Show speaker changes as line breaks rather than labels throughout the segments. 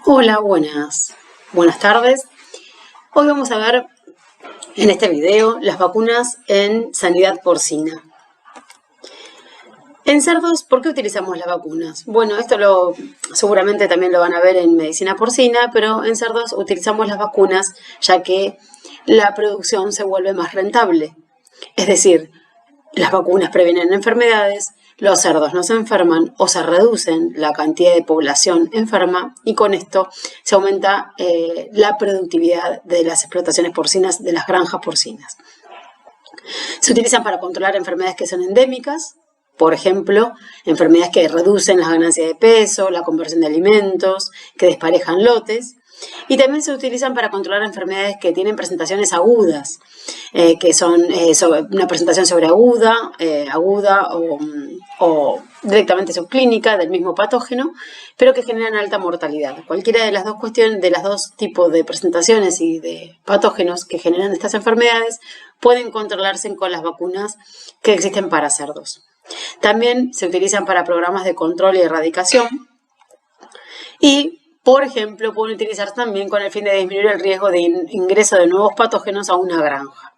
Hola, buenas tardes. Hoy vamos a ver en este video las vacunas en sanidad porcina. En cerdos, ¿por qué utilizamos las vacunas? Bueno, esto seguramente también lo van a ver en medicina porcina, pero en cerdos utilizamos las vacunas ya que la producción se vuelve más rentable. Es decir, las vacunas previenen enfermedades, los cerdos no se enferman o se reducen la cantidad de población enferma y con esto se aumenta la productividad de las explotaciones porcinas, de las granjas porcinas. Se utilizan para controlar enfermedades que son endémicas, por ejemplo, enfermedades que reducen las ganancias de peso, la conversión de alimentos, que desparejan lotes. Y también se utilizan para controlar enfermedades que tienen presentaciones agudas, que son una presentación sobreaguda, aguda o directamente subclínica del mismo patógeno, pero que generan alta mortalidad. Cualquiera de las dos cuestiones, de los dos tipos de presentaciones y de patógenos que generan estas enfermedades, pueden controlarse con las vacunas que existen para cerdos. También se utilizan para programas de control y erradicación y, por ejemplo, pueden utilizarse también con el fin de disminuir el riesgo de ingreso de nuevos patógenos a una granja.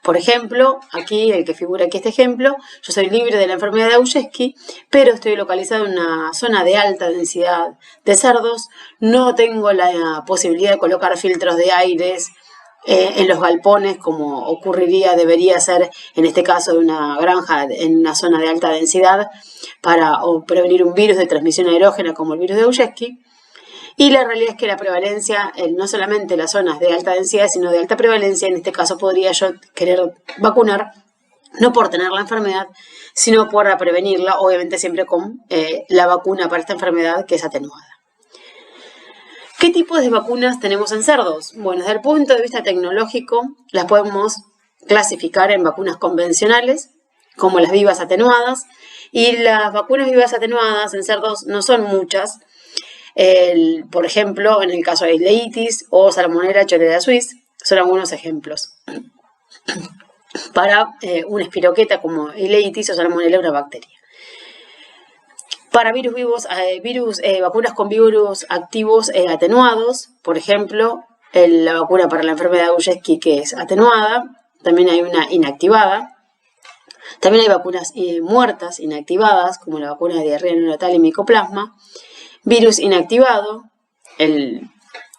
Por ejemplo, aquí, el que figura aquí este ejemplo, yo soy libre de la enfermedad de Auschwitz, pero estoy localizado en una zona de alta densidad de cerdos, no tengo la posibilidad de colocar filtros de aires en los galpones, como debería ser en este caso de una granja en una zona de alta densidad, para prevenir un virus de transmisión aerógena como el virus de Auschwitz. Y la realidad es que la prevalencia, no solamente las zonas de alta densidad, sino de alta prevalencia, en este caso podría yo querer vacunar, no por tener la enfermedad, sino por prevenirla, obviamente siempre con la vacuna para esta enfermedad que es atenuada. ¿Qué tipos de vacunas tenemos en cerdos? Bueno, desde el punto de vista tecnológico, las podemos clasificar en vacunas convencionales, como las vivas atenuadas, y las vacunas vivas atenuadas en cerdos no son muchas. Por ejemplo, en el caso de ileitis o Salmonella Cholera Suis, son algunos ejemplos. Para una espiroqueta como ileitis o Salmonella, una bacteria. Para virus vivos, vacunas con virus activos atenuados, por ejemplo, la vacuna para la enfermedad de Auschwitz, que es atenuada, también hay una inactivada. También hay vacunas muertas, inactivadas, como la vacuna de diarrea neonatal y micoplasma. Virus inactivado,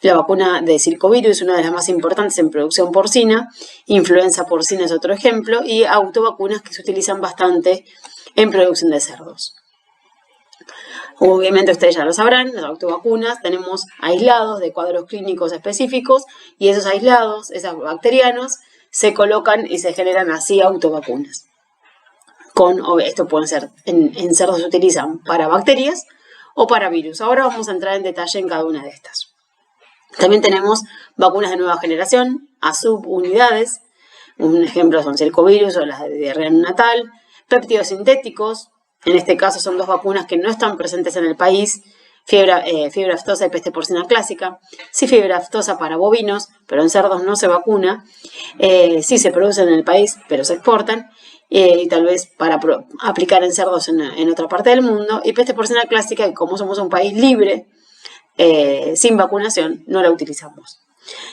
la vacuna de circovirus, una de las más importantes en producción porcina. Influenza porcina es otro ejemplo. Y autovacunas que se utilizan bastante en producción de cerdos. Obviamente ustedes ya lo sabrán, las autovacunas tenemos aislados de cuadros clínicos específicos y esos aislados, esos bacterianos, se colocan y se generan así autovacunas. Esto pueden ser, en cerdos se utilizan para bacterias o para virus. Ahora vamos a entrar en detalle en cada una de estas. También tenemos vacunas de nueva generación a subunidades. Un ejemplo son circovirus o las de diarrea neonatal. Péptidos sintéticos. En este caso son dos vacunas que no están presentes en el país. Fiebre aftosa y peste porcina clásica. Sí, fiebre aftosa para bovinos, pero en cerdos no se vacuna. Sí se producen en el país, pero se exportan. Y tal vez para aplicar en cerdos en otra parte del mundo. Y peste porcina clásica, que como somos un país libre, sin vacunación, no la utilizamos.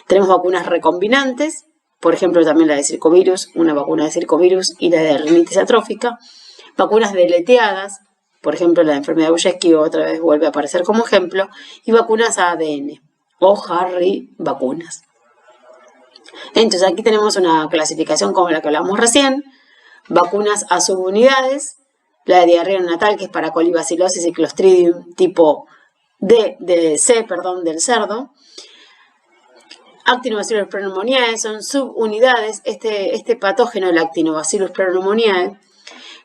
Tenemos vacunas recombinantes, por ejemplo también la de circovirus, una vacuna de circovirus y la de rinitis atrófica. Vacunas deleteadas, por ejemplo la de enfermedad de Auschwitz, otra vez vuelve a aparecer como ejemplo, y vacunas ADN o Harry vacunas. Entonces aquí tenemos una clasificación como la que hablamos recién. Vacunas a subunidades, la de diarrea neonatal, que es para colibacilosis y clostridium tipo del cerdo. Actinobacillus pneumoniae son subunidades. Este patógeno, el Actinobacillus pneumoniae,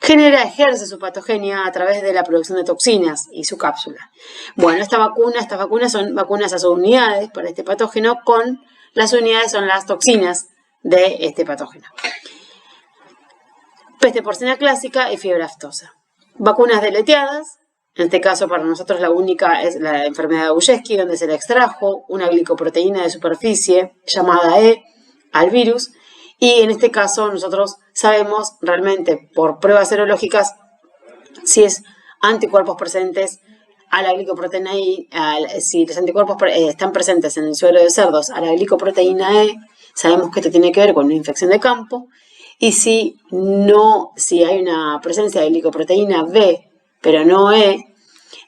ejerce su patogenia a través de la producción de toxinas y su cápsula. Bueno, estas vacunas son vacunas a subunidades para este patógeno, con las unidades son las toxinas de este patógeno. Peste porcina clásica y fiebre aftosa. Vacunas deleteadas, en este caso para nosotros la única es la enfermedad de Auschwitz, donde se le extrajo una glicoproteína de superficie llamada E al virus, y en este caso nosotros sabemos realmente por pruebas serológicas si es anticuerpos presentes a la glicoproteína I, si los anticuerpos están presentes en el suero de cerdos a la glicoproteína E, sabemos que esto tiene que ver con una infección de campo. Y si hay una presencia de glicoproteína B, pero no E,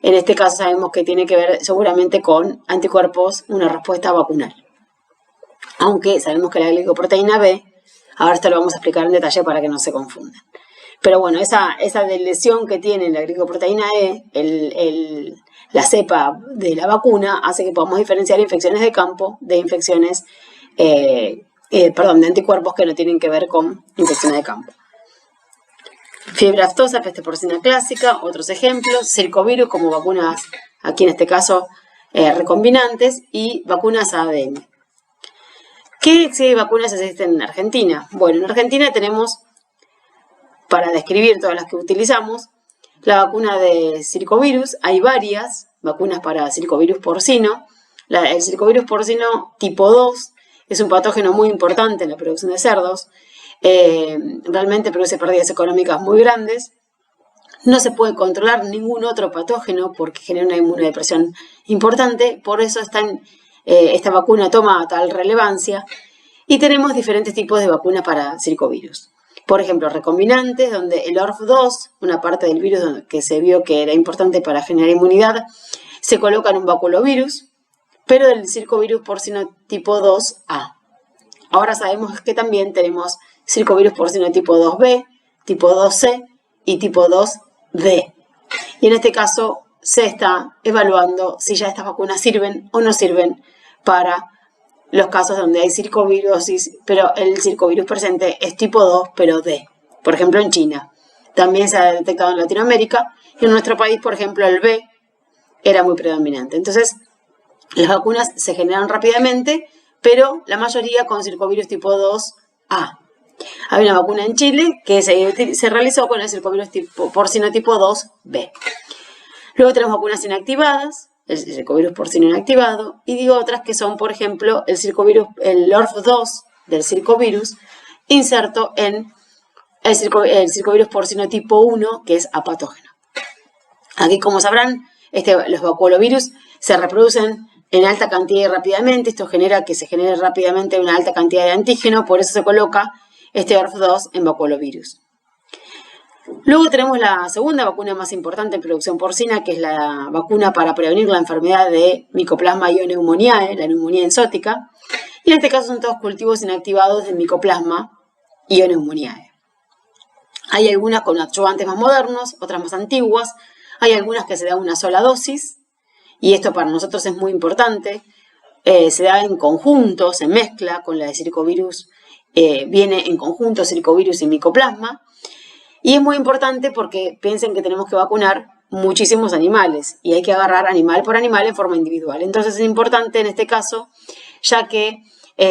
en este caso sabemos que tiene que ver seguramente con anticuerpos, una respuesta vacunal. Aunque sabemos que la glicoproteína B, ahora esto lo vamos a explicar en detalle para que no se confundan. Pero bueno, esa lesión que tiene la glicoproteína E, la cepa de la vacuna, hace que podamos diferenciar infecciones de campo de infecciones, de anticuerpos que no tienen que ver con infecciones de campo. Fiebre aftosa, peste porcina clásica, otros ejemplos, circovirus como vacunas, aquí en este caso recombinantes, y vacunas ADN. ¿Qué vacunas existen en Argentina? Bueno, en Argentina tenemos, para describir todas las que utilizamos, la vacuna de circovirus. Hay varias vacunas para circovirus porcino. El circovirus porcino tipo 2 es un patógeno muy importante en la producción de cerdos. Realmente produce pérdidas económicas muy grandes. No se puede controlar ningún otro patógeno porque genera una inmunodepresión importante. Por eso esta vacuna toma tal relevancia. Y tenemos diferentes tipos de vacunas para circovirus. Por ejemplo, recombinantes, donde el ORF2, una parte del virus que se vio que era importante para generar inmunidad, se coloca en un baculovirus, pero del circovirus porcino tipo 2A. Ahora sabemos que también tenemos circovirus porcino tipo 2B, tipo 2C y tipo 2D. Y en este caso se está evaluando si ya estas vacunas sirven o no sirven para los casos donde hay circovirosis, pero el circovirus presente es tipo 2, pero D. Por ejemplo, en China. También se ha detectado en Latinoamérica. Y en nuestro país, por ejemplo, el B era muy predominante. Entonces, las vacunas se generan rápidamente, pero la mayoría con circovirus tipo 2A. Hay una vacuna en Chile que se realizó con el circovirus porcino tipo 2B. Luego tenemos vacunas inactivadas, el circovirus porcino inactivado, y digo otras que son, por ejemplo, el ORF2 del circovirus inserto en el circovirus porcino tipo 1, que es apatógeno. Aquí, como sabrán, los baculovirus se reproducen en alta cantidad y rápidamente. Esto genera que se genere rápidamente una alta cantidad de antígeno, por eso se coloca este ORF2 en baculovirus. Luego tenemos la segunda vacuna más importante en producción porcina, que es la vacuna para prevenir la enfermedad de Mycoplasma ioneumoniae, la neumonía enzótica. Y en este caso son todos cultivos inactivados de Mycoplasma ioneumoniae. Hay algunas con adyuvantes más modernos, otras más antiguas. Hay algunas que se dan una sola dosis, y esto para nosotros es muy importante. Se da en conjunto, se mezcla con la de circovirus, viene en conjunto circovirus y Mycoplasma. Y es muy importante porque piensen que tenemos que vacunar muchísimos animales y hay que agarrar animal por animal en forma individual. Entonces es importante en este caso, ya que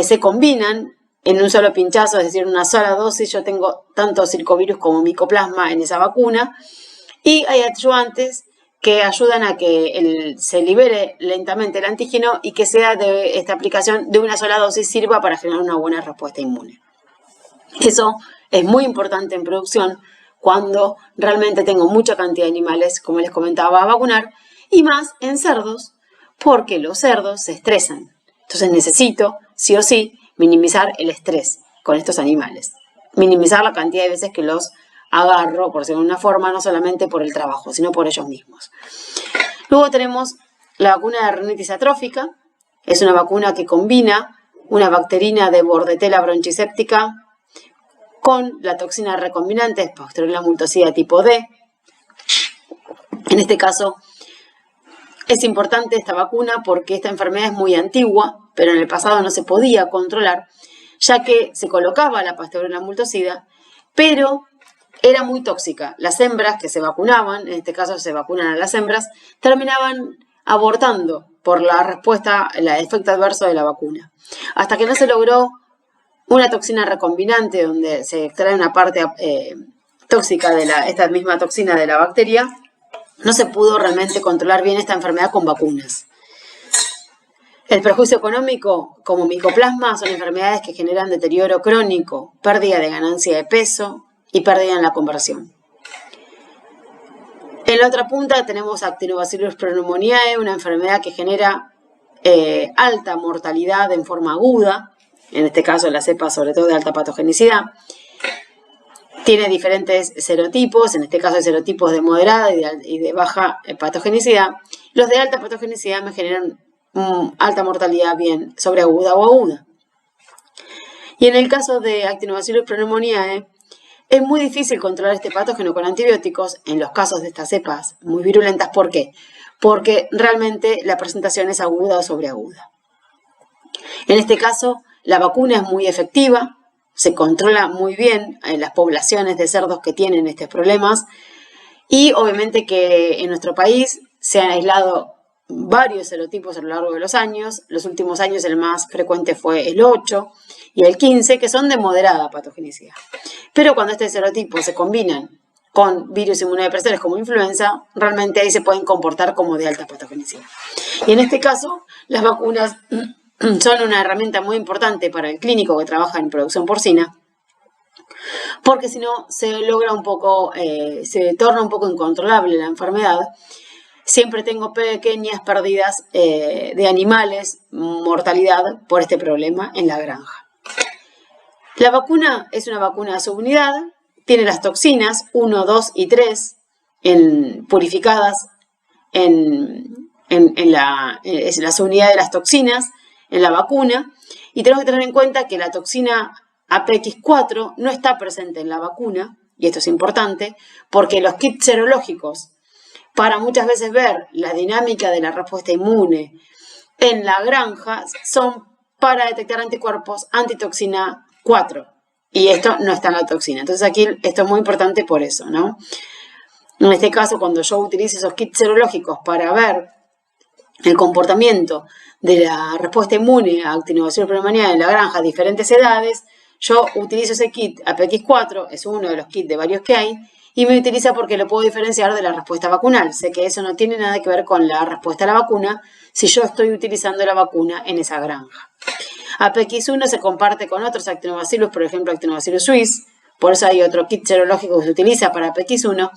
se combinan en un solo pinchazo, es decir, en una sola dosis. Yo tengo tanto circovirus como Mycoplasma en esa vacuna y hay adyuvantes que ayudan a que se libere lentamente el antígeno y que sea de esta aplicación de una sola dosis sirva para generar una buena respuesta inmune. Eso es muy importante en producción cuando realmente tengo mucha cantidad de animales, como les comentaba, a vacunar, y más en cerdos, porque los cerdos se estresan. Entonces necesito, sí o sí, minimizar el estrés con estos animales. Minimizar la cantidad de veces que los agarro, por decirlo de una forma, no solamente por el trabajo, sino por ellos mismos. Luego tenemos la vacuna de rinitis atrófica. Es una vacuna que combina una bacterina de Bordetella bronchiséptica con la toxina recombinante Pasteurella multocida tipo D. En este caso es importante esta vacuna porque esta enfermedad es muy antigua, pero en el pasado no se podía controlar, ya que se colocaba la Pasteurella multocida, pero era muy tóxica. Las hembras que se vacunaban, en este caso se vacunan a las hembras, terminaban abortando por la respuesta, el efecto adverso de la vacuna. Hasta que no se logró una toxina recombinante donde se extrae una parte tóxica de esta misma toxina de la bacteria, no se pudo realmente controlar bien esta enfermedad con vacunas. El perjuicio económico, como Mycoplasma, son enfermedades que generan deterioro crónico, pérdida de ganancia de peso y pérdida en la conversión. En la otra punta tenemos Actinobacillus pneumoniae, una enfermedad que genera alta mortalidad en forma aguda, en este caso la cepa sobre todo de alta patogenicidad. Tiene diferentes serotipos, en este caso hay serotipos de moderada y de baja patogenicidad. Los de alta patogenicidad me generan alta mortalidad bien sobreaguda o aguda. Y en el caso de Actinobacillus pneumoniae, es muy difícil controlar este patógeno con antibióticos en los casos de estas cepas muy virulentas. ¿Por qué? Porque realmente la presentación es aguda o sobreaguda. En este caso, la vacuna es muy efectiva, se controla muy bien en las poblaciones de cerdos que tienen estos problemas y obviamente que en nuestro país se han aislado varios serotipos a lo largo de los años. Los últimos años el más frecuente fue el 8 y el 15, que son de moderada patogenicidad. Pero cuando estos serotipos se combinan con virus inmunodepresores como influenza, realmente ahí se pueden comportar como de alta patogenicidad. Y en este caso, las vacunas son una herramienta muy importante para el clínico que trabaja en producción porcina, porque si no se logra un poco, se torna un poco incontrolable la enfermedad. Siempre tengo pequeñas pérdidas de animales, mortalidad por este problema en la granja. La vacuna es una vacuna de subunidad, tiene las toxinas 1, 2 y 3 purificadas en la subunidad de las toxinas en la vacuna, y tenemos que tener en cuenta que la toxina APX4 no está presente en la vacuna, y esto es importante, porque los kits serológicos, para muchas veces ver la dinámica de la respuesta inmune en la granja, son para detectar anticuerpos antitoxina 4, y esto no está en la toxina. Entonces aquí esto es muy importante por eso, ¿no? En este caso, cuando yo utilizo esos kits serológicos para ver el comportamiento de la respuesta inmune a Actinobacillus pneumoniae en la granja a diferentes edades, yo utilizo ese kit APX4, es uno de los kits de varios que hay, y me utiliza porque lo puedo diferenciar de la respuesta vacunal. Sé que eso no tiene nada que ver con la respuesta a la vacuna si yo estoy utilizando la vacuna en esa granja. APX1 se comparte con otros Actinobacillus, por ejemplo Actinobacillus suis, por eso hay otro kit serológico que se utiliza para APX1,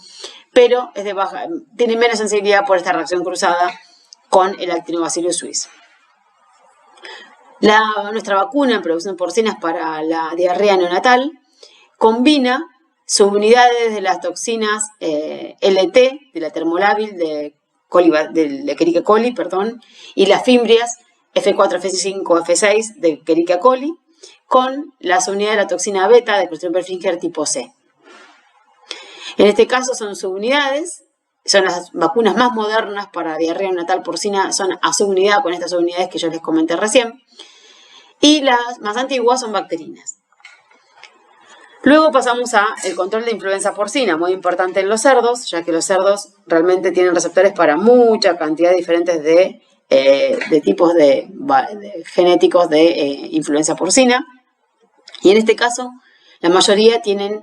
pero es de baja, tiene menos sensibilidad por esta reacción cruzada con el Actinobacillus suis. Nuestra vacuna en producción porcina para la diarrea neonatal combina subunidades de las toxinas LT, de la termolábil de Escherichia coli, y las fimbrias F4, F5, F6 de Escherichia coli, con la subunidad de la toxina beta de Clostridium perfringens tipo C. En este caso son subunidades, son las vacunas más modernas para diarrea neonatal porcina, son a subunidad con estas subunidades que yo les comenté recién, y las más antiguas son bacterinas. Luego pasamos al control de influenza porcina, muy importante en los cerdos, ya que los cerdos realmente tienen receptores para mucha cantidad diferentes de tipos genéticos de influenza porcina. Y en este caso, la mayoría tienen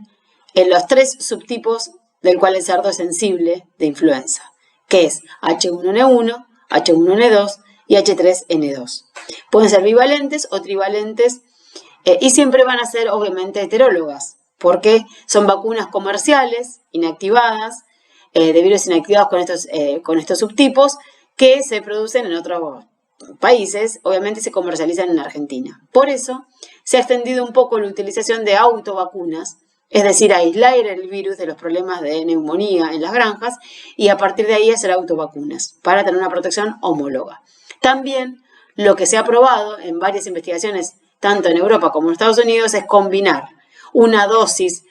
los 3 subtipos del cual el cerdo es sensible de influenza, que es H1N1, H1N2 y H3N2. Pueden ser bivalentes o trivalentes y siempre van a ser obviamente heterólogas, porque son vacunas comerciales, inactivadas, de virus inactivados con estos subtipos que se producen en otros países, obviamente se comercializan en Argentina. Por eso se ha extendido un poco la utilización de autovacunas, es decir, aislar el virus de los problemas de neumonía en las granjas y a partir de ahí hacer autovacunas para tener una protección homóloga. También lo que se ha probado en varias investigaciones, tanto en Europa como en Estados Unidos, es combinar una dosis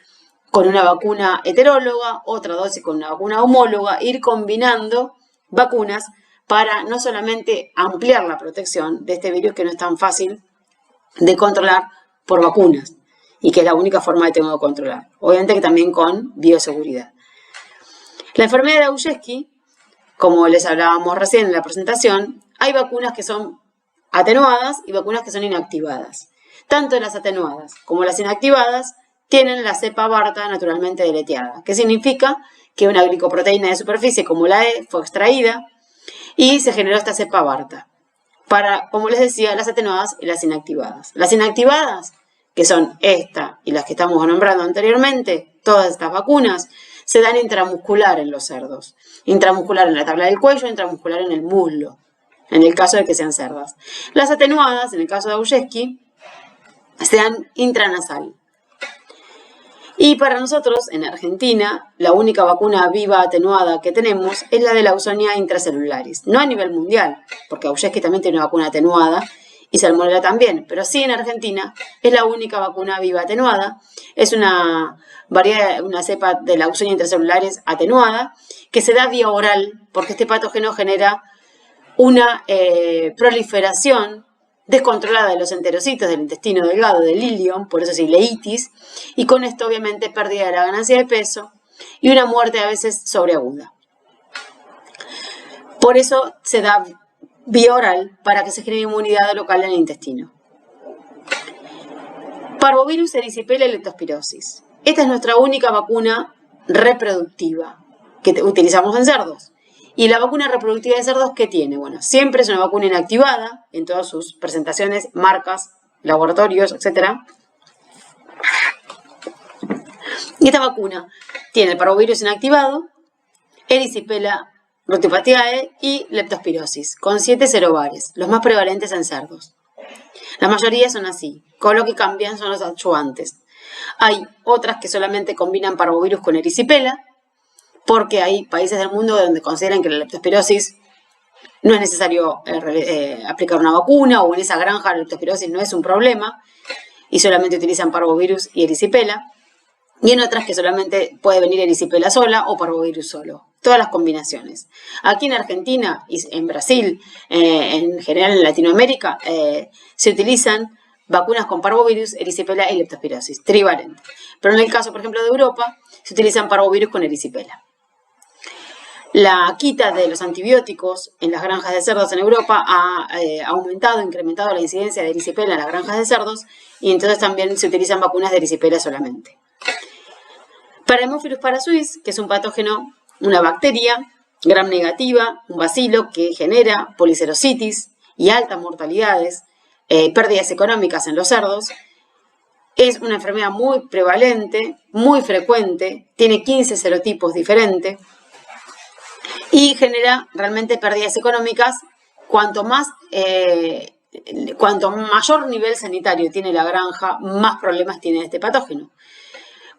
con una vacuna heteróloga, otra dosis con una vacuna homóloga, ir combinando vacunas para no solamente ampliar la protección de este virus que no es tan fácil de controlar por vacunas y que es la única forma de tenerlo controlar. Obviamente que también con bioseguridad. La enfermedad de Auschwitz, como les hablábamos recién en la presentación, hay vacunas que son atenuadas y vacunas que son inactivadas. Tanto las atenuadas como las inactivadas tienen la cepa Varta naturalmente deleteada, que significa que una glicoproteína de superficie como la E fue extraída y se generó esta cepa Varta para, como les decía, las atenuadas y las inactivadas. Las inactivadas, que son esta y las que estamos nombrando anteriormente, todas estas vacunas, se dan intramuscular en los cerdos. Intramuscular en la tabla del cuello, intramuscular en el muslo, en el caso de que sean cerdas. Las atenuadas, en el caso de Aujesky, se dan intranasal. Y para nosotros, en Argentina, la única vacuna viva atenuada que tenemos es la de la Ausonia intracelularis. No a nivel mundial, porque Aujesky también tiene una vacuna atenuada y Salmonella también, pero sí en Argentina es la única vacuna viva atenuada. Es una variedad, una cepa de la Ausonia intracelularis atenuada que se da vía oral porque este patógeno genera una proliferación descontrolada de los enterocitos del intestino delgado, del ilion, por eso es ileitis, y con esto obviamente pérdida de la ganancia de peso y una muerte a veces sobreaguda. Por eso se da vía oral para que se genere inmunidad local en el intestino. Parvovirus, erisipela y leptospirosis. Esta es nuestra única vacuna reproductiva que utilizamos en cerdos. ¿Y la vacuna reproductiva de cerdos qué tiene? Bueno, siempre es una vacuna inactivada en todas sus presentaciones, marcas, laboratorios, etc. Y esta vacuna tiene el parvovirus inactivado, erisipela rutipatiae y leptospirosis, con 7 serobares, los más prevalentes en cerdos. La mayoría son así, con lo que cambian son los adyuvantes. Hay otras que solamente combinan parvovirus con erisipela, porque hay países del mundo donde consideran que la leptospirosis no es necesario aplicar una vacuna, o en esa granja la leptospirosis no es un problema, y solamente utilizan parvovirus y erisipela. Y en otras que solamente puede venir erisipela sola o parvovirus solo. Todas las combinaciones. Aquí en Argentina y en Brasil, en general en Latinoamérica, se utilizan vacunas con parvovirus, erisipela y leptospirosis, trivalente. Pero en el caso, por ejemplo, de Europa, se utilizan parvovirus con erisipela. La quita de los antibióticos en las granjas de cerdos en Europa ha incrementado la incidencia de erisipela en las granjas de cerdos, y entonces también se utilizan vacunas de erisipela solamente. Para Haemophilus parasuis, que es un patógeno, una bacteria gram negativa, un bacilo que genera policerositis y altas mortalidades, pérdidas económicas en los cerdos, es una enfermedad muy prevalente, muy frecuente, tiene 15 serotipos diferentes y genera realmente pérdidas económicas. Cuanto mayor nivel sanitario tiene la granja, más problemas tiene este patógeno.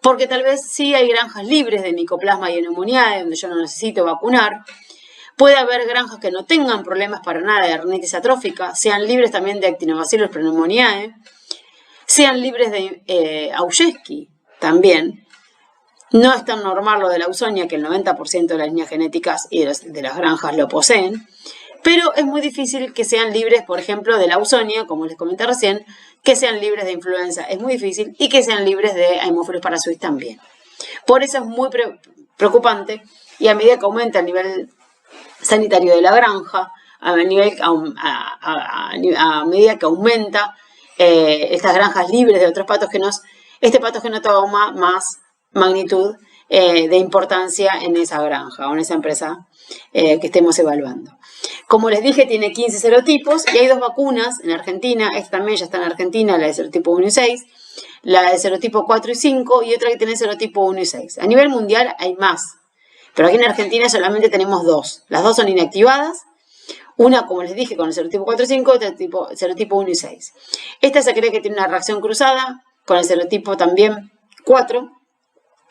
Porque tal vez sí hay granjas libres de Mycoplasma y Pneumoniae, donde yo no necesito vacunar. Puede haber granjas que no tengan problemas para nada de rinitis atrófica, sean libres también de Actinobacillus pneumoniae, sean libres de Aujesky también. No es tan normal lo de la Ausonia, que el 90% de las líneas genéticas y de las granjas lo poseen, pero es muy difícil que sean libres, por ejemplo, de la Ausonia, como les comenté recién, que sean libres de influenza, es muy difícil, y que sean libres de Haemophilus parasuis también. Por eso es muy preocupante, y a medida que aumenta el nivel sanitario de la granja, a medida que aumenta estas granjas libres de otros patógenos, este patógeno toma más magnitud de importancia en esa granja o en esa empresa que estemos evaluando. Como les dije, tiene 15 serotipos y hay 2 vacunas en Argentina. Esta también ya está en Argentina, la de serotipo 1 y 6, la de serotipo 4 y 5 y otra que tiene serotipo 1 y 6. A nivel mundial hay más, pero aquí en Argentina solamente tenemos 2. Las 2 son inactivadas. Una, como les dije, con el serotipo 4 y 5, otra serotipo 1 y 6. Esta se cree que tiene una reacción cruzada con el serotipo también 4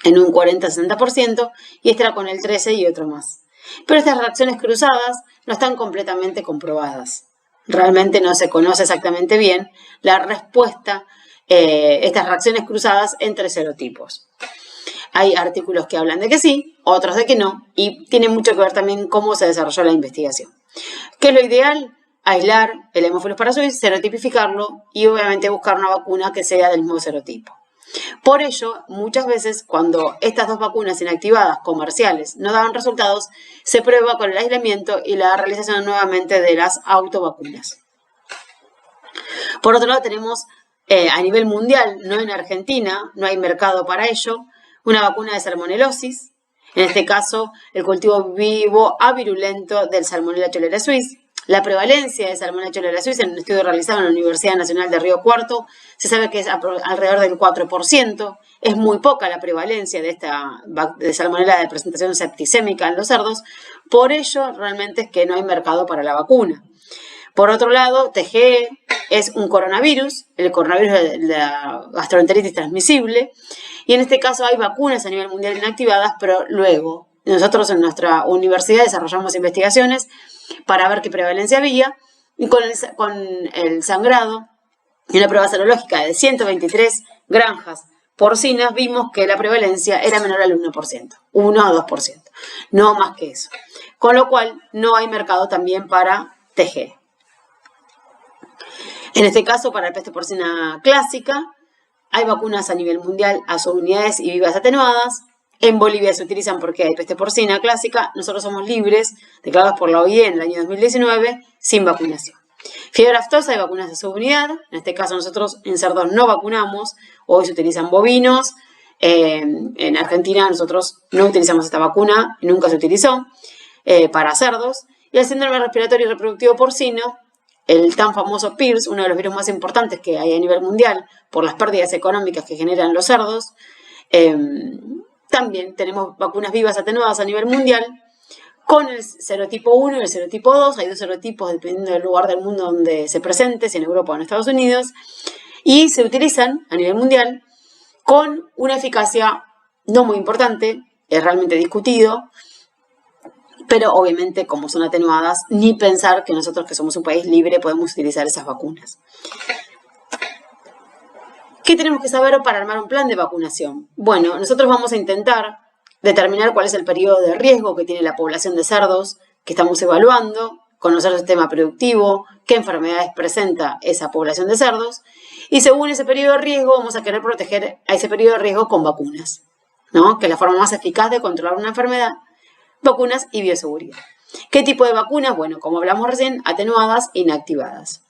en un 40-60% y esta con el 13 y otro más. Pero estas reacciones cruzadas no están completamente comprobadas. Realmente no se conoce exactamente bien la respuesta, estas reacciones cruzadas entre serotipos. Hay artículos que hablan de que sí, otros de que no, y tiene mucho que ver también cómo se desarrolló la investigación. ¿Qué es lo ideal? Aislar el Haemophilus parasuis, serotipificarlo y obviamente buscar una vacuna que sea del mismo serotipo. Por ello, muchas veces cuando estas 2 vacunas inactivadas comerciales no daban resultados, se prueba con el aislamiento y la realización nuevamente de las autovacunas. Por otro lado, tenemos a nivel mundial, no en Argentina, no hay mercado para ello, una vacuna de salmonelosis, en este caso el cultivo vivo avirulento del Salmonella cholerae suis, La prevalencia de Salmonella Echoloria Suis, en un estudio realizado en la Universidad Nacional de Río Cuarto, se sabe que es alrededor del 4%. Es muy poca la prevalencia de Salmonella de presentación septicémica en los cerdos. Por ello, realmente es que no hay mercado para la vacuna. Por otro lado, TGE es un coronavirus, el coronavirus de la gastroenteritis transmisible, y en este caso hay vacunas a nivel mundial inactivadas, pero luego nosotros en nuestra universidad desarrollamos investigaciones para ver qué prevalencia había, y con el sangrado y una prueba serológica de 123 granjas porcinas vimos que la prevalencia era menor al 1%, 1 a 2%, no más que eso. Con lo cual no hay mercado también para TGE. En este caso, para la peste porcina clásica, hay vacunas a nivel mundial a subunidades y vivas atenuadas. En Bolivia se utilizan porque hay peste porcina clásica. Nosotros somos libres, declarados por la OIE en el año 2019, sin vacunación. Fiebre aftosa hay vacunas a subunidad. En este caso nosotros en cerdos no vacunamos. Hoy se utilizan bovinos. En Argentina nosotros no utilizamos esta vacuna, nunca se utilizó para cerdos. Y el síndrome respiratorio y reproductivo porcino, el tan famoso PIRS, uno de los virus más importantes que hay a nivel mundial por las pérdidas económicas que generan los cerdos. También tenemos vacunas vivas atenuadas a nivel mundial con el serotipo 1 y el serotipo 2. Hay dos serotipos dependiendo del lugar del mundo donde se presente, si en Europa o en Estados Unidos. Y se utilizan a nivel mundial con una eficacia no muy importante, es realmente discutido, pero obviamente como son atenuadas, ni pensar que nosotros que somos un país libre podemos utilizar esas vacunas. ¿Qué tenemos que saber para armar un plan de vacunación? Bueno, nosotros vamos a intentar determinar cuál es el periodo de riesgo que tiene la población de cerdos que estamos evaluando, conocer el sistema productivo, qué enfermedades presenta esa población de cerdos, y según ese periodo de riesgo vamos a querer proteger a ese periodo de riesgo con vacunas, ¿no? Que es la forma más eficaz de controlar una enfermedad, vacunas y bioseguridad. ¿Qué tipo de vacunas? Bueno, como hablamos recién, atenuadas e inactivadas.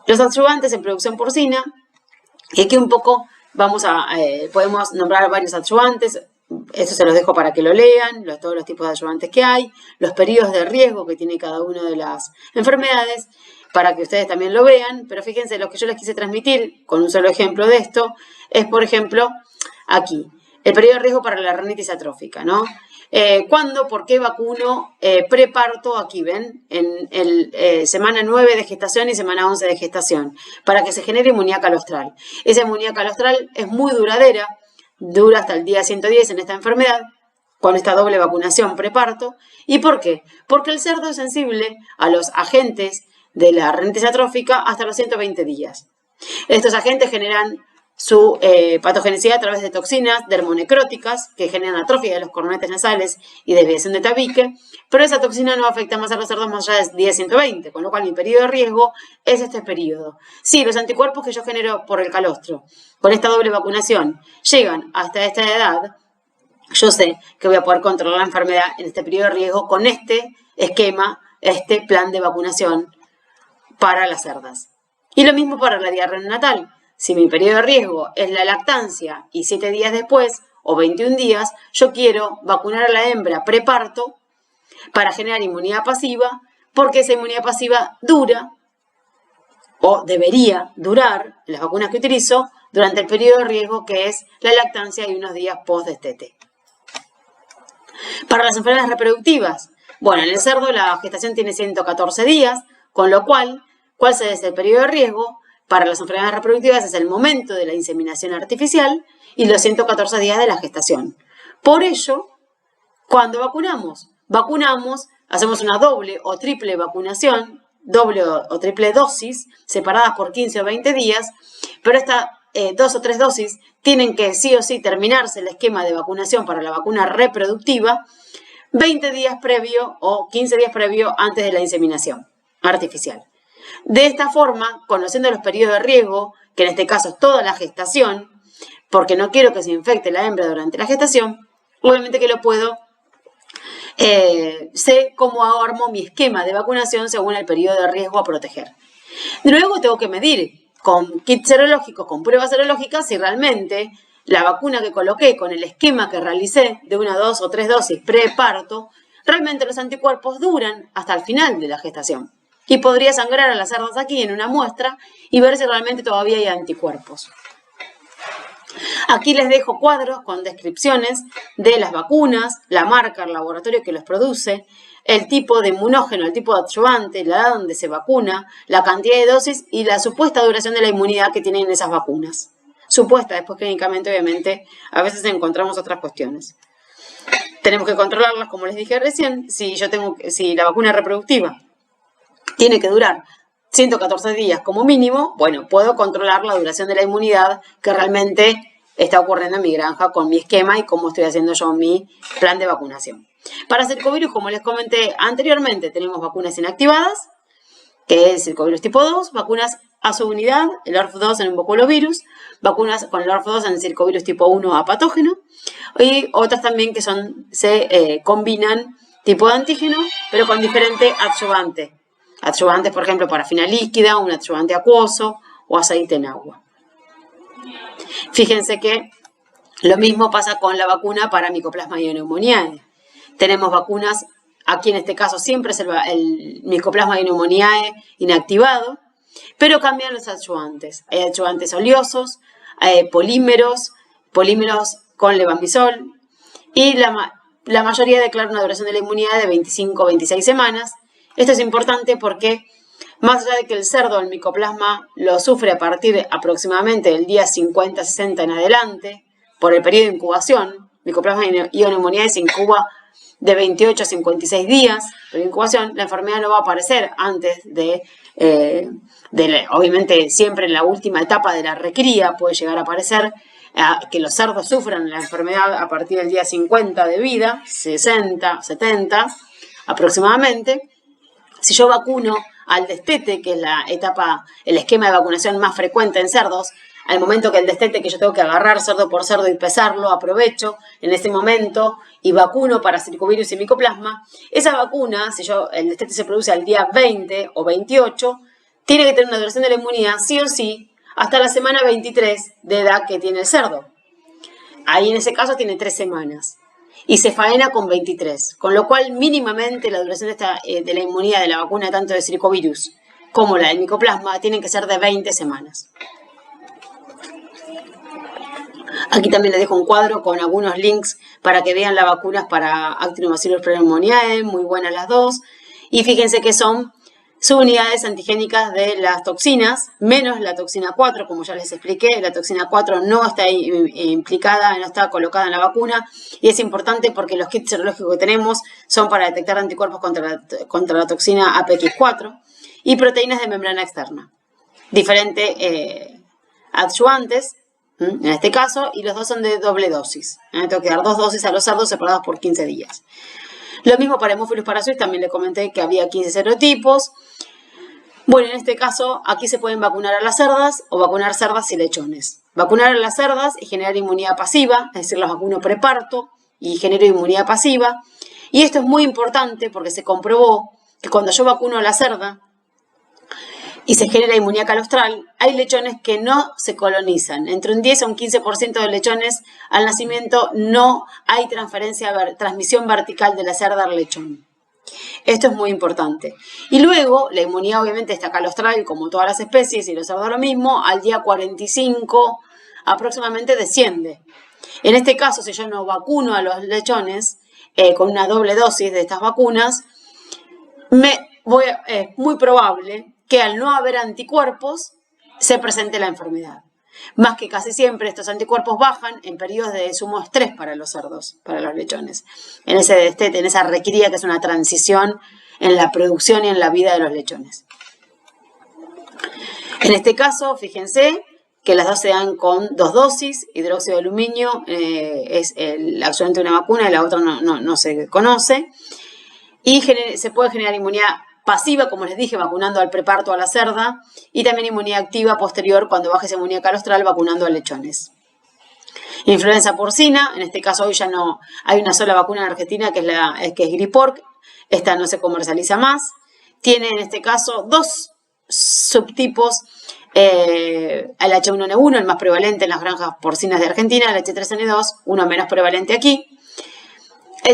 Los adyuvantes en producción porcina, y aquí un poco podemos nombrar varios adyuvantes, eso se los dejo para que lo lean, todos los tipos de adyuvantes que hay, los periodos de riesgo que tiene cada una de las enfermedades, para que ustedes también lo vean, pero fíjense, lo que yo les quise transmitir con un solo ejemplo de esto, es por ejemplo, aquí, el periodo de riesgo para la rinitis atrófica, ¿no? ¿Cuándo? ¿Por qué vacuno preparto? Aquí ven, en semana 9 de gestación y semana 11 de gestación, para que se genere inmunidad calostral. Esa inmunidad calostral es muy duradera, dura hasta el día 110 en esta enfermedad, con esta doble vacunación preparto. ¿Y por qué? Porque el cerdo es sensible a los agentes de la rinitis atrófica hasta los 120 días. Estos agentes generan su patogenicidad a través de toxinas dermonecróticas que generan atrofia de los cornetes nasales y desviación de tabique, pero esa toxina no afecta más a los cerdos más allá del día 120, con lo cual mi periodo de riesgo es este periodo. Si los anticuerpos que yo genero por el calostro con esta doble vacunación llegan hasta esta edad, yo sé que voy a poder controlar la enfermedad en este periodo de riesgo con este esquema, este plan de vacunación para las cerdas. Y lo mismo para la diarrea neonatal. Si mi periodo de riesgo es la lactancia y 7 días después o 21 días, yo quiero vacunar a la hembra preparto para generar inmunidad pasiva, porque esa inmunidad pasiva dura o debería durar, en las vacunas que utilizo, durante el periodo de riesgo que es la lactancia y unos días post-destete. Para las enfermedades reproductivas, bueno, en el cerdo la gestación tiene 114 días, con lo cual, ¿cuál es el periodo de riesgo? Para las enfermedades reproductivas es el momento de la inseminación artificial y los 114 días de la gestación. Por ello, cuando vacunamos, hacemos una doble o triple vacunación, doble o triple dosis, separadas por 15 o 20 días, pero estas 2 o 3 dosis tienen que sí o sí terminarse el esquema de vacunación para la vacuna reproductiva 20 días previo o 15 días previo antes de la inseminación artificial. De esta forma, conociendo los periodos de riesgo, que en este caso es toda la gestación, porque no quiero que se infecte la hembra durante la gestación, obviamente que lo puedo, sé cómo armo mi esquema de vacunación según el periodo de riesgo a proteger. Luego tengo que medir con kits serológicos, con pruebas serológicas, si realmente la vacuna que coloqué con el esquema que realicé de 1, 2 o 3 dosis preparto, realmente los anticuerpos duran hasta el final de la gestación. Y podría sangrar a las cerdas aquí en una muestra y ver si realmente todavía hay anticuerpos. Aquí les dejo cuadros con descripciones de las vacunas, la marca, el laboratorio que los produce, el tipo de inmunógeno, el tipo de adyuvante, la edad donde se vacuna, la cantidad de dosis y la supuesta duración de la inmunidad que tienen esas vacunas. Supuesta, después clínicamente, obviamente, a veces encontramos otras cuestiones. Tenemos que controlarlas, como les dije recién, si la vacuna reproductiva tiene que durar 114 días como mínimo, bueno, puedo controlar la duración de la inmunidad que realmente está ocurriendo en mi granja con mi esquema y cómo estoy haciendo yo mi plan de vacunación. Para circovirus, como les comenté anteriormente, tenemos vacunas inactivadas, que es circovirus tipo 2, vacunas a su unidad, el ORF2 en un baculovirus, vacunas con el ORF2 en circovirus tipo 1 apatógeno, y otras también que se combinan tipo de antígeno, pero con diferente adyuvante. Adyuvantes, por ejemplo, parafina líquida, un adyuvante acuoso o aceite en agua. Fíjense que lo mismo pasa con la vacuna para Mycoplasma pneumoniae. Tenemos vacunas, aquí en este caso siempre es el Mycoplasma pneumoniae inactivado, pero cambian los adyuvantes. Hay adyuvantes oleosos, polímeros con levamisol y la mayoría declaran una duración de la inmunidad de 25 o 26 semanas. Esto es importante porque más allá de que el cerdo, el micoplasma, lo sufre a partir aproximadamente del día 50-60 en adelante, por el periodo de incubación, Mycoplasma pneumoniae se incuba de 28 a 56 días, pero incubación, la enfermedad no va a aparecer antes obviamente siempre en la última etapa de la recría puede llegar a aparecer, que los cerdos sufran la enfermedad a partir del día 50 de vida, 60, 70 aproximadamente. Si yo vacuno al destete, que es el esquema de vacunación más frecuente en cerdos, al momento que el destete, que yo tengo que agarrar cerdo por cerdo y pesarlo, aprovecho en ese momento y vacuno para circovirus y micoplasma, esa vacuna, si el destete se produce al día 20 o 28, tiene que tener una duración de la inmunidad sí o sí hasta la semana 23 de edad que tiene el cerdo. Ahí en ese caso tiene 3 semanas. Y se faena con 23, con lo cual mínimamente la duración de la inmunidad de la vacuna tanto de circovirus como la del micoplasma tienen que ser de 20 semanas. Aquí también les dejo un cuadro con algunos links para que vean las vacunas para Actinobacillus pneumoniae, muy buenas las dos. Y fíjense que son subunidades antigénicas de las toxinas, menos la toxina 4, como ya les expliqué. La toxina 4 no está implicada, no está colocada en la vacuna. Y es importante porque los kits serológicos que tenemos son para detectar anticuerpos contra la toxina APX4 y proteínas de membrana externa. Diferentes adyuvantes, en este caso, y los dos son de doble dosis. Tengo que dar 2 dosis a los cerdos separados por 15 días. Lo mismo para Haemophilus parasuis, también le comenté que había 15 serotipos. Bueno, en este caso, aquí se pueden vacunar a las cerdas o vacunar cerdas y lechones. Vacunar a las cerdas y generar inmunidad pasiva, es decir, las vacuno preparto y genero inmunidad pasiva. Y esto es muy importante porque se comprobó que cuando yo vacuno a la cerda y se genera inmunidad calostral, hay lechones que no se colonizan. Entre un 10 a un 15% de lechones al nacimiento no hay transmisión vertical de la cerda al lechón. Esto es muy importante. Y luego, la inmunidad obviamente está calostral, como todas las especies, y los cerdos lo mismo, al día 45 aproximadamente desciende. En este caso, si yo no vacuno a los lechones con una doble dosis de estas vacunas, es muy probable que al no haber anticuerpos se presente la enfermedad. Más que casi siempre estos anticuerpos bajan en periodos de sumo estrés para los cerdos, para los lechones. En ese destete, en esa recría que es una transición en la producción y en la vida de los lechones. En este caso, fíjense que las dos se dan con 2 dosis. Hidróxido de aluminio es el adyuvante de una vacuna y la otra no se conoce. Y se puede generar inmunidad pasiva, como les dije, vacunando al preparto a la cerda, y también inmunidad activa posterior cuando baje esa inmunidad calostral vacunando a lechones. Influenza porcina, en este caso hoy ya no hay una sola vacuna en Argentina que es Gripork, esta no se comercializa más. Tiene en este caso 2 subtipos, el H1N1, el más prevalente en las granjas porcinas de Argentina, el H3N2, uno menos prevalente aquí.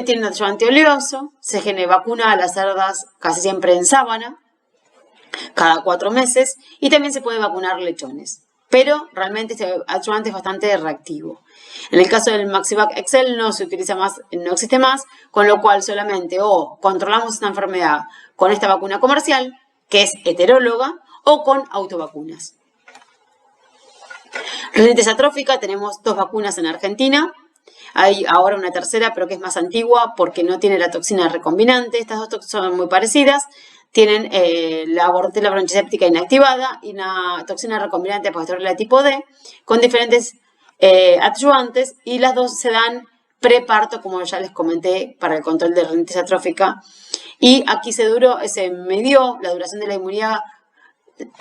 Tiene un adyuvante oleoso, se vacuna a las cerdas casi siempre en sábana, cada 4 meses, y también se puede vacunar lechones. Pero realmente este adyuvante es bastante reactivo. En el caso del Maxivac Excel no se utiliza más, no existe más, con lo cual solamente o controlamos esta enfermedad con esta vacuna comercial, que es heteróloga, o con autovacunas. Rinitis atrófica, tenemos 2 vacunas en Argentina. Hay ahora una tercera, pero que es más antigua porque no tiene la toxina recombinante. Estas 2 son muy parecidas. Tienen la bordetela bronchiséptica inactivada y una toxina recombinante pastorela tipo D con diferentes adyuvantes, y las 2 se dan preparto, como ya les comenté, para el control de rinitis atrófica. Y aquí se midió la duración de la inmunidad,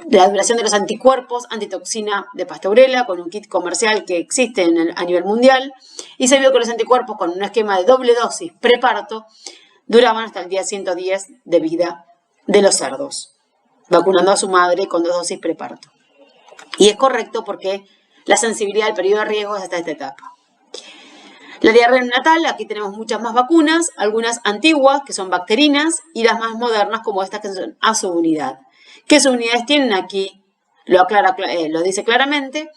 la duración de los anticuerpos antitoxina de Pastorela con un kit comercial que existe a nivel mundial, y se vio que los anticuerpos con un esquema de doble dosis preparto duraban hasta el día 110 de vida de los cerdos, vacunando a su madre con 2 dosis preparto. Y es correcto porque la sensibilidad al periodo de riesgo es hasta esta etapa. La diarrea neonatal, aquí tenemos muchas más vacunas, algunas antiguas que son bacterinas y las más modernas como estas que son a subunidad. ¿Qué subunidades tienen aquí? Lo dice claramente: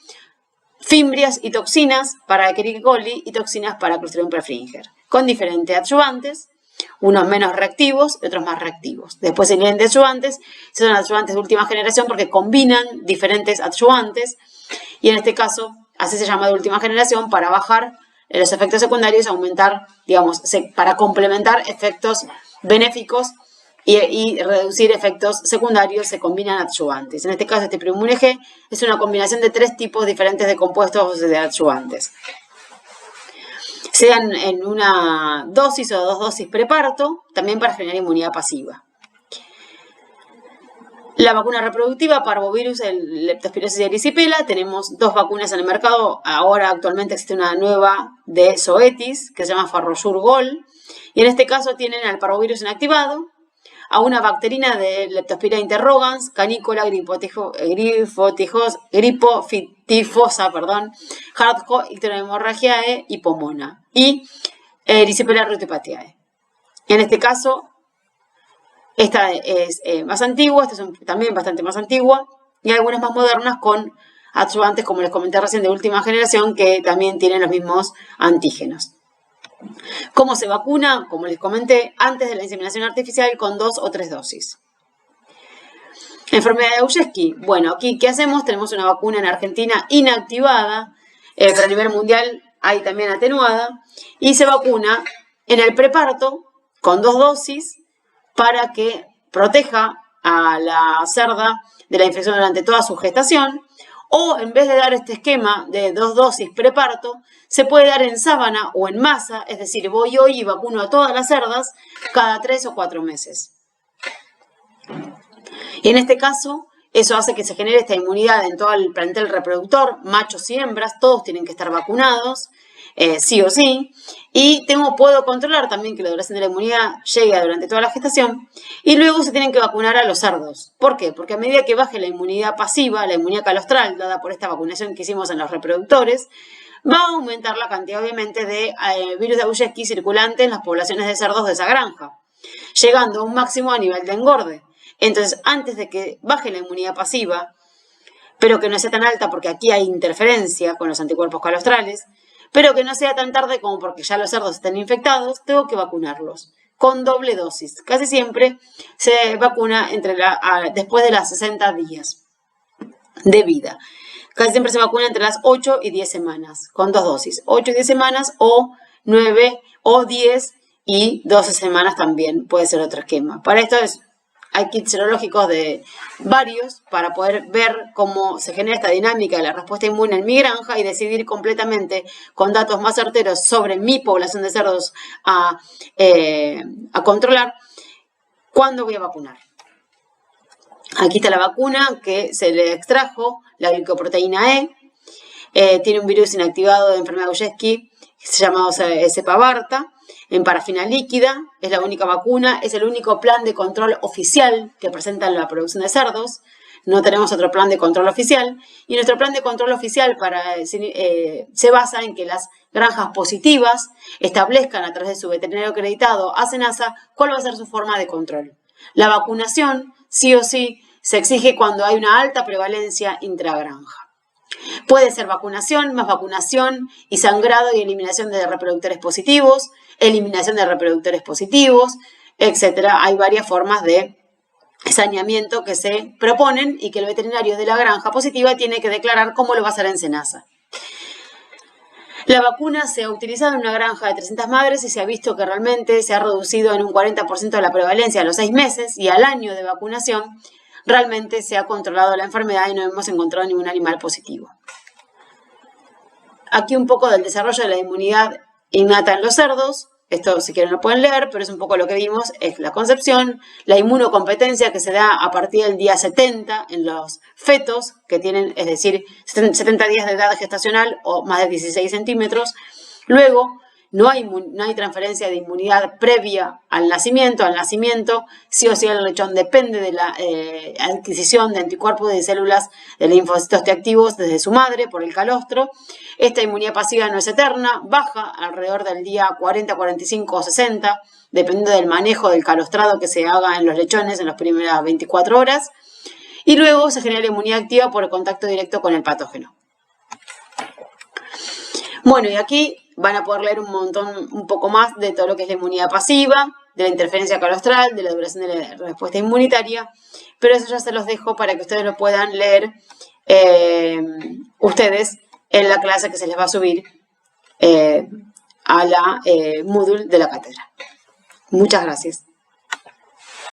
fimbrias y toxinas para Escherichia coli y toxinas para Clostridium perfringens, con diferentes adyuvantes, unos menos reactivos y otros más reactivos. Después se vienen de adyuvantes, son adyuvantes de última generación porque combinan diferentes adyuvantes, y en este caso así se llama de última generación para bajar los efectos secundarios, aumentar, digamos, para complementar efectos benéficos y reducir efectos secundarios, se combinan adyuvantes. En este caso, este Primomun G es una combinación de 3 tipos diferentes de compuestos de adyuvantes. Sean en una dosis o 2 dosis preparto, también para generar inmunidad pasiva. La vacuna reproductiva, parvovirus, el leptospirosis y erisipela, tenemos 2 vacunas en el mercado. Ahora actualmente existe una nueva de Zoetis que se llama Farrosur Gol, y en este caso tienen al parvovirus inactivado, a una bacterina de Leptospira interrogans, canícola, gripofitifosa, Hardcore, Icterohemorragiae y Pomona, y Erisipela rutopatiae. En este caso, esta es más antigua, esta es también bastante más antigua, y algunas más modernas con adyuvantes, como les comenté recién, de última generación, que también tienen los mismos antígenos. ¿Cómo se vacuna? Como les comenté, antes de la inseminación artificial con 2 o 3 dosis. Enfermedad de Auschwitz. Bueno, aquí, ¿qué hacemos? Tenemos una vacuna en Argentina inactivada, pero a nivel mundial hay también atenuada, y se vacuna en el preparto con 2 dosis para que proteja a la cerda de la infección durante toda su gestación. O en vez de dar este esquema de 2 dosis preparto, se puede dar en sábana o en masa, es decir, voy hoy y vacuno a todas las cerdas cada 3 o 4 meses. Y en este caso, eso hace que se genere esta inmunidad en todo el plantel reproductor, machos y hembras, todos tienen que estar vacunados, sí o sí. Y puedo controlar también que la duración de la inmunidad llegue durante toda la gestación. Y luego se tienen que vacunar a los cerdos. ¿Por qué? Porque a medida que baje la inmunidad pasiva, la inmunidad calostral, dada por esta vacunación que hicimos en los reproductores, va a aumentar la cantidad, obviamente, de virus de Auschwitz circulante en las poblaciones de cerdos de esa granja, llegando a un máximo a nivel de engorde. Entonces, antes de que baje la inmunidad pasiva, pero que no sea tan alta porque aquí hay interferencia con los anticuerpos calostrales, pero que no sea tan tarde como porque ya los cerdos estén infectados, tengo que vacunarlos con doble dosis. Casi siempre se vacuna después de las 60 días de vida. Casi siempre se vacuna entre las 8 y 10 semanas, con 2 dosis. 8 y 10 semanas o 9 o 10 y 12 semanas también puede ser otro esquema. Para esto hay kits serológicos de varios para poder ver cómo se genera esta dinámica de la respuesta inmune en mi granja y decidir completamente con datos más certeros sobre mi población de cerdos a controlar cuándo voy a vacunar. Aquí está la vacuna que se le extrajo, la glicoproteína E. Tiene un virus inactivado de enfermedad de Auschwitz, se llama cepa Barta. en parafina líquida, es la única vacuna, es el único plan de control oficial que presenta la producción de cerdos. No tenemos otro plan de control oficial. Y nuestro plan de control oficial se basa en que las granjas positivas establezcan a través de su veterinario acreditado a SENASA cuál va a ser su forma de control. La vacunación, sí o sí, se exige cuando hay una alta prevalencia intragranja. Puede ser vacunación, más vacunación y sangrado y eliminación de reproductores positivos, etc. Hay varias formas de saneamiento que se proponen y que el veterinario de la granja positiva tiene que declarar cómo lo va a hacer en SENASA. La vacuna se ha utilizado en una granja de 300 madres y se ha visto que realmente se ha reducido en un 40% la prevalencia a los 6 meses y al año de vacunación realmente se ha controlado la enfermedad y no hemos encontrado ningún animal positivo. Aquí un poco del desarrollo de la inmunidad innata en los cerdos. Esto, si quieren, lo pueden leer, pero es un poco lo que vimos, es la concepción, la inmunocompetencia que se da a partir del día 70 en los fetos, que tienen, es decir, 70 días de edad gestacional o más de 16 centímetros. Luego, no hay transferencia de inmunidad previa al nacimiento. Al nacimiento, sí o sí, el lechón depende de la adquisición de anticuerpos de células de linfocitos T activos desde su madre por el calostro. Esta inmunidad pasiva no es eterna, baja alrededor del día 40, 45 o 60, dependiendo del manejo del calostrado que se haga en los lechones en las primeras 24 horas. Y luego se genera la inmunidad activa por el contacto directo con el patógeno. Bueno, y aquí van a poder leer un poco más de todo lo que es la inmunidad pasiva, de la interferencia calostral, de la duración de la respuesta inmunitaria, pero eso ya se los dejo para que ustedes lo puedan leer ustedes en la clase que se les va a subir a la Moodle de la cátedra. Muchas gracias.